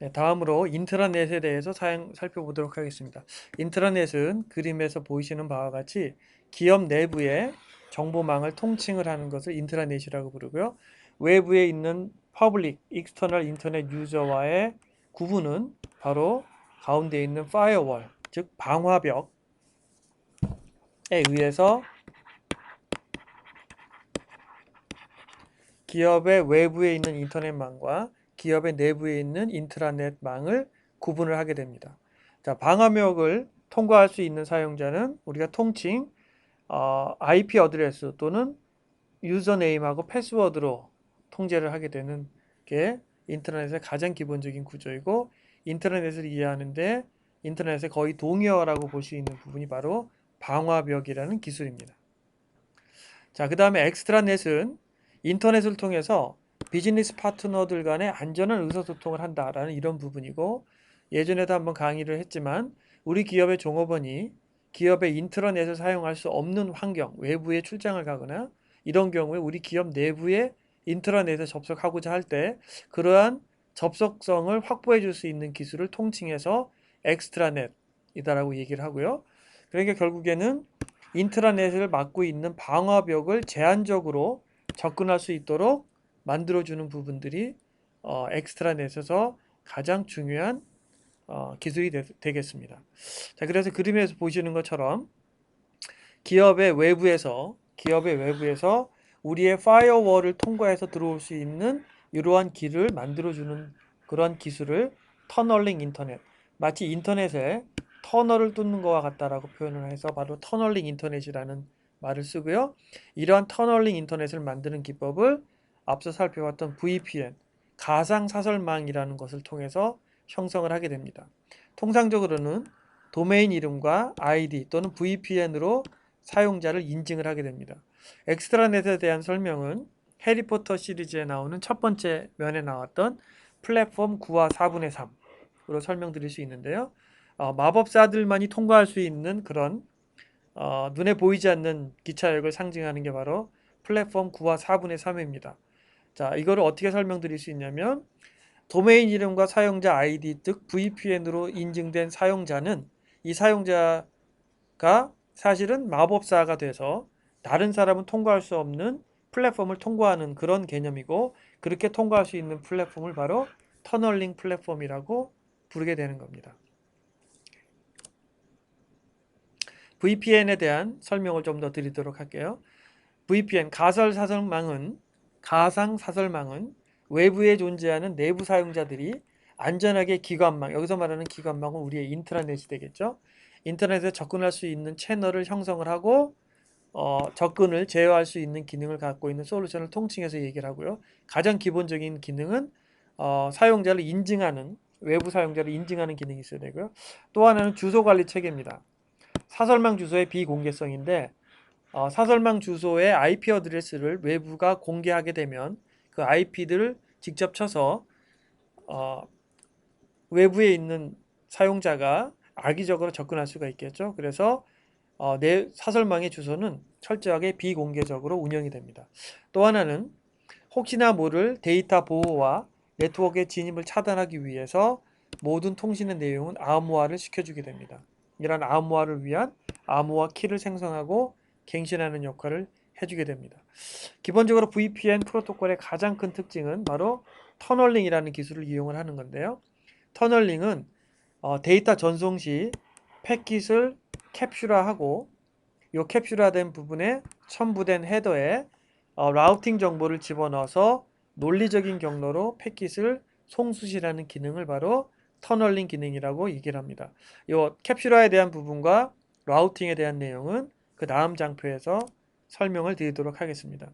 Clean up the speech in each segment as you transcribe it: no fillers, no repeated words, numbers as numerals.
네, 다음으로 인트라넷에 대해서 살펴보도록 하겠습니다. 인트라넷은 그림에서 보이시는 바와 같이 기업 내부의 정보망을 통칭을 하는 것을 인트라넷이라고 부르고요. 외부에 있는 퍼블릭, 익스터널 인터넷 유저와의 구분은 바로 가운데 있는 파이어월, 즉 방화벽에 의해서 기업의 외부에 있는 인터넷망과 기업의 내부에 있는 인트라넷망을 구분을 하게 됩니다. 자, 방화벽을 통과할 수 있는 사용자는 우리가 통칭 IP 어드레스 또는 유저네임하고 패스워드로 통제를 하게 되는 게 인터넷의 가장 기본적인 구조이고, 인터넷을 이해하는데 인터넷의 거의 동의어라고 볼 수 있는 부분이 바로 방화벽이라는 기술입니다. 자, 그 다음에 엑스트라넷은 인터넷을 통해서 비즈니스 파트너들 간의 안전한 의사소통을 한다라는 이런 부분이고, 예전에도 한번 강의를 했지만 우리 기업의 종업원이 기업의 인트라넷을 사용할 수 없는 환경, 외부에 출장을 가거나 이런 경우에 우리 기업 내부에 인트라넷에 접속하고자 할 때 그러한 접속성을 확보해 줄 수 있는 기술을 통칭해서 엑스트라넷이다라고 얘기를 하고요. 그러니까 결국에는 인트라넷을 막고 있는 방화벽을 제한적으로 접근할 수 있도록 만들어주는 부분들이 엑스트라넷에서 가장 중요한 기술이 되겠습니다. 자, 그래서 그림에서 보시는 것처럼 기업의 외부에서 우리의 파이어월을 통과해서 들어올 수 있는 이러한 길을 만들어주는 그런 기술을 터널링 인터넷, 마치 인터넷에 터널을 뚫는 것과 같다라고 표현을 해서 바로 터널링 인터넷이라는 말을 쓰고요. 이러한 터널링 인터넷을 만드는 기법을 앞서 살펴봤던 VPN, 가상 사설망이라는 것을 통해서 형성을 하게 됩니다. 통상적으로는 도메인 이름과 아이디 또는 VPN으로 사용자를 인증을 하게 됩니다. 엑스트라넷에 대한 설명은 해리포터 시리즈에 나오는 첫 번째 면에 나왔던 플랫폼 9와 4분의 3으로 설명드릴 수 있는데요. 마법사들만이 통과할 수 있는 그런 눈에 보이지 않는 기차역을 상징하는 게 바로 플랫폼 9와 4분의 3입니다. 자, 이거를 어떻게 설명드릴 수 있냐면 도메인 이름과 사용자 아이디 즉 VPN으로 인증된 사용자는 이 사용자가 사실은 마법사가 돼서 다른 사람은 통과할 수 없는 플랫폼을 통과하는 그런 개념이고, 그렇게 통과할 수 있는 플랫폼을 바로 터널링 플랫폼이라고 부르게 되는 겁니다. VPN에 대한 설명을 좀 더 드리도록 할게요. VPN 가상 사설망은 외부에 존재하는 내부 사용자들이 안전하게 기관망, 여기서 말하는 기관망은 우리의 인트라넷이 되겠죠. 인터넷에 접근할 수 있는 채널을 형성을 하고 접근을 제어할 수 있는 기능을 갖고 있는 솔루션을 통칭해서 얘기를 하고요. 가장 기본적인 기능은 사용자를 인증하는, 외부 사용자를 인증하는 기능이 있어야 되고요. 또 하나는 주소 관리 체계입니다. 사설망 주소의 비공개성인데 사설망 주소의 IP 어드레스를 외부가 공개하게 되면 그 IP들을 직접 쳐서 외부에 있는 사용자가 악의적으로 접근할 수가 있겠죠. 그래서 내 사설망의 주소는 철저하게 비공개적으로 운영이 됩니다. 또 하나는 혹시나 모를 데이터 보호와 네트워크의 진입을 차단하기 위해서 모든 통신의 내용은 암호화를 시켜주게 됩니다. 이러한 암호화를 위한 암호화 키를 생성하고 갱신하는 역할을 해주게 됩니다. 기본적으로 VPN 프로토콜의 가장 큰 특징은 바로 터널링이라는 기술을 이용을 하는 건데요. 터널링은 데이터 전송 시 패킷을 캡슐화하고 이 캡슐화된 부분에 첨부된 헤더에 라우팅 정보를 집어넣어서 논리적인 경로로 패킷을 송수시라는 기능을 바로 터널링 기능이라고 얘기를 합니다. 이 캡슐화에 대한 부분과 라우팅에 대한 내용은 그 다음 장표에서 설명을 드리도록 하겠습니다.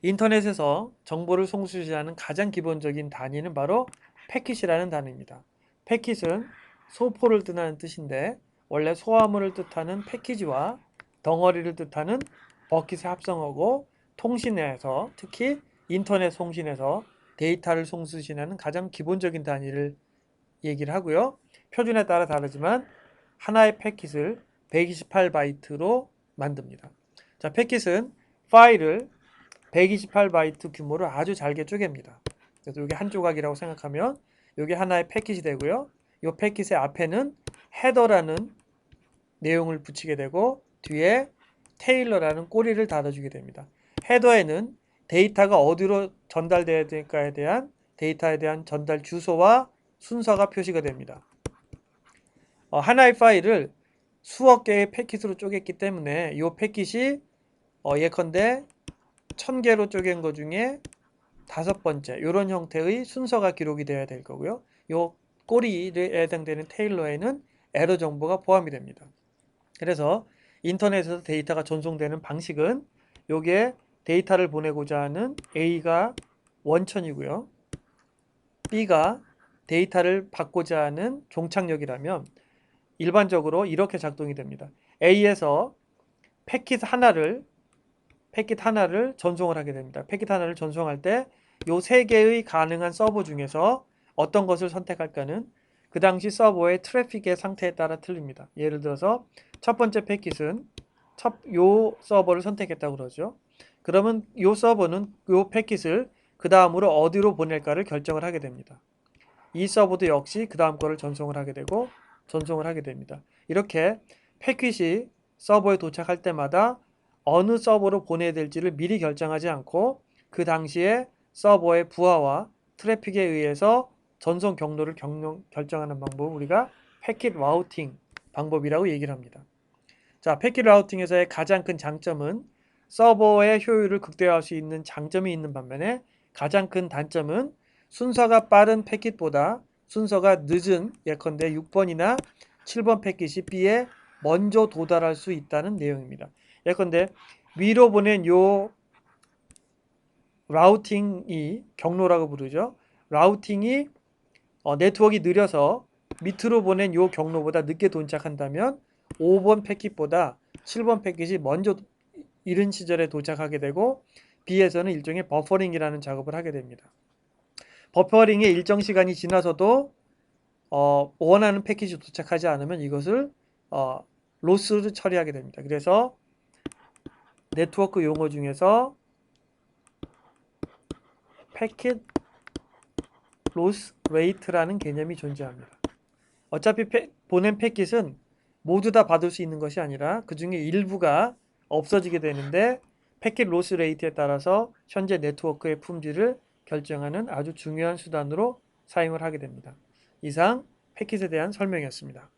인터넷에서 정보를 송수시하는 가장 기본적인 단위는 바로 패킷이라는 단어입니다. 패킷은 소포를 뜻하는 뜻인데 원래 소화물을 뜻하는 패키지와 덩어리를 뜻하는 버킷의 합성어고, 통신에서 특히 인터넷 송신에서 데이터를 송수신하는 가장 기본적인 단위를 얘기를 하고요. 표준에 따라 다르지만 하나의 패킷을 128바이트로 만듭니다. 자, 패킷은 파일을 128바이트 규모로 아주 잘게 쪼갭니다. 그래서 이게 한 조각이라고 생각하면 이게 하나의 패킷이 되고요. 이 패킷의 앞에는 헤더라는 내용을 붙이게 되고 뒤에 테일러라는 꼬리를 달아주게 됩니다. 헤더에는 데이터가 어디로 전달돼야 될까에 대한 데이터에 대한 전달 주소와 순서가 표시가 됩니다. 하나의 파일을 수억 개의 패킷으로 쪼갰기 때문에 이 패킷이 예컨대 1000개로 쪼갠 것 중에 5번째 이런 형태의 순서가 기록이 되어야 될 거고요. 이 꼬리에 해당되는 테일러에는 에러 정보가 포함이 됩니다. 그래서 인터넷에서 데이터가 전송되는 방식은 요게 데이터를 보내고자 하는 A가 원천이고요. B가 데이터를 받고자 하는 종착역이라면 일반적으로 이렇게 작동이 됩니다. A에서 패킷 하나를 전송을 하게 됩니다. 패킷 하나를 전송할 때 요 세 개의 가능한 서버 중에서 어떤 것을 선택할까는 그 당시 서버의 트래픽의 상태에 따라 틀립니다. 예를 들어서 첫 번째 패킷은 요 서버를 선택했다고 그러죠. 그러면 요 서버는 요 패킷을 그 다음으로 어디로 보낼까를 결정을 하게 됩니다. 이 서버도 역시 그 다음 거를 전송을 하게 되고 전송을 하게 됩니다. 이렇게 패킷이 서버에 도착할 때마다 어느 서버로 보내야 될지를 미리 결정하지 않고 그 당시에 서버의 부하와 트래픽에 의해서 전송 경로를 결정하는 방법을 우리가 패킷 라우팅 방법이라고 얘기를 합니다. 자, 패킷 라우팅에서의 가장 큰 장점은 서버의 효율을 극대화할 수 있는 장점이 있는 반면에 가장 큰 단점은 순서가 빠른 패킷보다 순서가 늦은 예컨대 6번이나 7번 패킷이 B에 먼저 도달할 수 있다는 내용입니다. 예컨대 위로 보낸 요 라우팅이 경로라고 부르죠. 라우팅이 네트워크가 느려서 밑으로 보낸 요 경로보다 늦게 도착한다면 5번 패킷보다 7번 패킷이 먼저 이른 시절에 도착하게 되고 B에서는 일종의 버퍼링이라는 작업을 하게 됩니다. 버퍼링의 일정 시간이 지나서도 원하는 패킷이 도착하지 않으면 이것을 로스를 처리하게 됩니다. 그래서 네트워크 용어 중에서 패킷 로스 레이트라는 개념이 존재합니다. 어차피 보낸 패킷은 모두 다 받을 수 있는 것이 아니라 그 중에 일부가 없어지게 되는데 패킷 로스 레이트에 따라서 현재 네트워크의 품질을 결정하는 아주 중요한 수단으로 사용을 하게 됩니다. 이상 패킷에 대한 설명이었습니다.